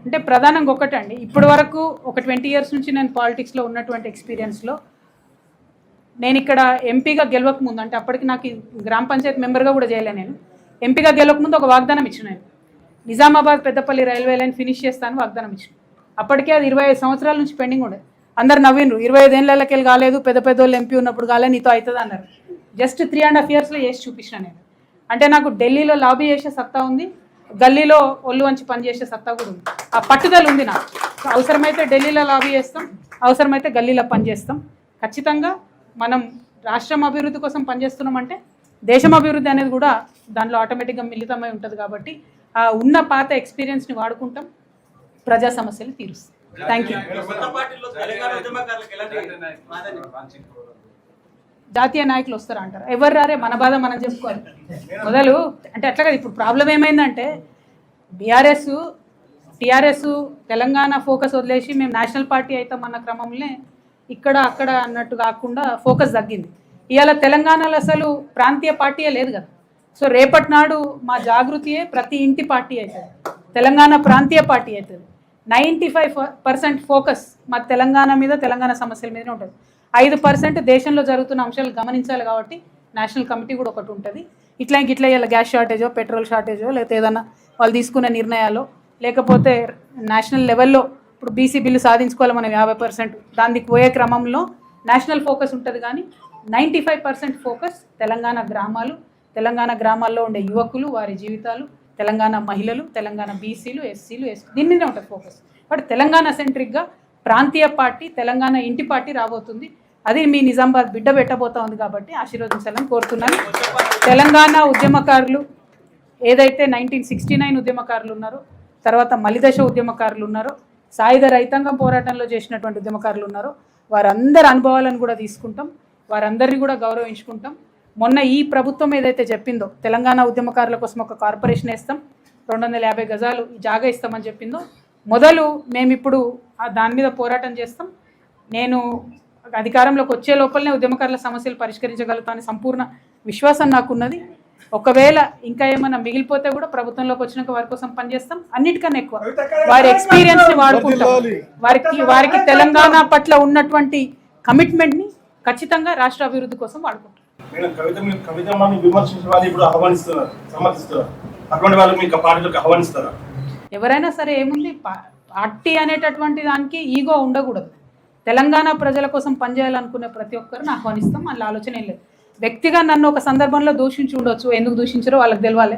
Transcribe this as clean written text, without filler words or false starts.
అంటే ప్రధానంగా ఒకటండి, ఇప్పటి వరకు ఒక 20 ఇయర్స్ నుంచి నేను పాలిటిక్స్లో ఉన్నటువంటి ఎక్స్పీరియన్స్లో నేను ఇక్కడ ఎంపీగా గెలవక ముందు, అంటే అప్పటికి నాకు గ్రామ పంచాయతీ మెంబర్గా కూడా చేయలే, నేను ఎంపీగా గెలవక ముందు ఒక వాగ్దానం ఇచ్చిన, నేను Nizamabad Peddapalli railway line finish చేస్తాను వాగ్దానం ఇచ్చిన. అప్పటికే అది 25 సంవత్సరాల నుంచి పెండింగ్ ఉండేది. అందరు నవ్విండ్రు, 25 ఏళ్ళకి వెళ్ళి కాలేదు, పెద్ద పెద్దోళ్ళు ఎంపీ ఉన్నప్పుడు కాలే, నీతో అవుతుంది అన్నారు. జస్ట్ 3.5 ఇయర్స్లో చేసి చూపించిన నేను. అంటే నాకు ఢిల్లీలో లాబీ చేసే సత్తా ఉంది, గల్లీలో ఒళ్ళు వంచి పనిచేసే సత్తా కూడా ఉంది. ఆ పట్టుదల ఉంది నాకు. అవసరమైతే ఢిల్లీలో లాబీ చేస్తాం, అవసరమైతే గల్లీలో పనిచేస్తాం. ఖచ్చితంగా మనం రాష్ట్రం అభివృద్ధి కోసం పనిచేస్తున్నామంటే దేశం అభివృద్ధి అనేది కూడా దాంట్లో ఆటోమేటిక్గా మిళితమై ఉంటుంది. కాబట్టి ఆ ఉన్న పాత ఎక్స్పీరియన్స్ని వాడుకుంటాం, ప్రజా సమస్యలు తీరుస్తాం. Thank you. జాతీయ నాయకులు వస్తారా అంటారు, ఎవరు రారే, మన బాధ మనం చెప్పుకోవాలి మొదలు. అంటే అట్లా కదా, ఇప్పుడు ప్రాబ్లం ఏమైందంటే టీఆర్ఎస్ తెలంగాణ ఫోకస్ వదిలేసి మేము నేషనల్ పార్టీ అవుతామన్న క్రమంలో ఇక్కడ అక్కడ అన్నట్టు కాకుండా ఫోకస్ తగ్గింది. ఇవాళ తెలంగాణలో అసలు ప్రాంతీయ పార్టీయే లేదు కదా. సో రేపటి నాడు మా జాగృతియే ప్రతి ఇంటి పార్టీ అవుతుంది, తెలంగాణ ప్రాంతీయ పార్టీ అవుతుంది. 95% ఫోకస్ మా తెలంగాణ మీద, తెలంగాణ సమస్యల మీదనే ఉంటుంది. 5% దేశంలో జరుగుతున్న అంశాలు గమనించాలి. కాబట్టి నేషనల్ కమిటీ కూడా ఒకటి ఉంటుంది. ఇట్లా ఇలా గ్యాస్ షార్టేజో, పెట్రోల్ షార్టేజో, లేకపోతే ఏదైనా వాళ్ళు తీసుకున్న నిర్ణయాలు, లేకపోతే నేషనల్ లెవెల్లో ఇప్పుడు బీసీ బిల్లు సాధించుకోవాలి మనం 50%, దానికి పోయే క్రమంలో నేషనల్ ఫోకస్ ఉంటుంది. కానీ 95% ఫోకస్ తెలంగాణ గ్రామాలు, తెలంగాణ గ్రామాల్లో ఉండే యువకులు, వారి జీవితాలు, తెలంగాణ మహిళలు, తెలంగాణ బీసీలు, ఎస్సీలు, దీని మీదే ఉంటుంది ఫోకస్. బట్ తెలంగాణ సెంట్రిక్గా ప్రాంతీయ పార్టీ, తెలంగాణ ఇంటి పార్టీ రాబోతుంది. అది మీ నిజామాబాద్ బిడ్డ పెట్టబోతా ఉంది. కాబట్టి ఆశీర్వదించాలని కోరుతున్నాను. తెలంగాణ ఉద్యమకారులు ఏదైతే 1969 ఉద్యమకారులు ఉన్నారో, తర్వాత మలిదశ ఉద్యమకారులు ఉన్నారో, సాయుధ రైతాంగం పోరాటంలో చేసినటువంటి ఉద్యమకారులు ఉన్నారో, వారందరి అనుభవాలను కూడా తీసుకుంటాం, వారందరినీ కూడా గౌరవించుకుంటాం. మొన్న ఈ ప్రభుత్వం ఏదైతే చెప్పిందో తెలంగాణ ఉద్యమకారుల కోసం ఒక కార్పొరేషన్ వేస్తాం, 250 గజాలు జాగా ఇస్తామని చెప్పిందో, మొదలు మేమిప్పుడు దాని మీద పోరాటం చేస్తాం. నేను అధికారంలోకి వచ్చే లోపలనే ఉద్యమకారుల సమస్యలు పరిష్కరించగలుగుతానని సంపూర్ణ విశ్వాసం నాకున్నది. ఒకవేళ ఇంకా ఏమైనా మిగిలిపోతే కూడా ప్రభుత్వంలోకి వచ్చినాక వారి కోసం పనిచేస్తాం. అన్నిటికన్నా ఎక్కువ వారి ఎక్స్పీరియన్స్ని వాడుకుంటాం. వారికి తెలంగాణ పట్ల ఉన్నటువంటి కమిట్మెంట్ని ఖచ్చితంగా రాష్ట్ర అభివృద్ధి కోసం వాడుకుంటాం. ఎవరైనా సరే ఏముంది, పార్టీ అనేటటువంటి దానికి ఈగో ఉండకూడదు. తెలంగాణ ప్రజల కోసం పనిచేయాలనుకునే ప్రతి ఒక్కరిని ఆహ్వానిస్తాం. అందులో ఆలోచన ఏం లేదు. వ్యక్తిగా నన్ను ఒక సందర్భంలో దూషించి ఉండొచ్చు, ఎందుకు దూషించారో వాళ్ళకి తెలవాలి.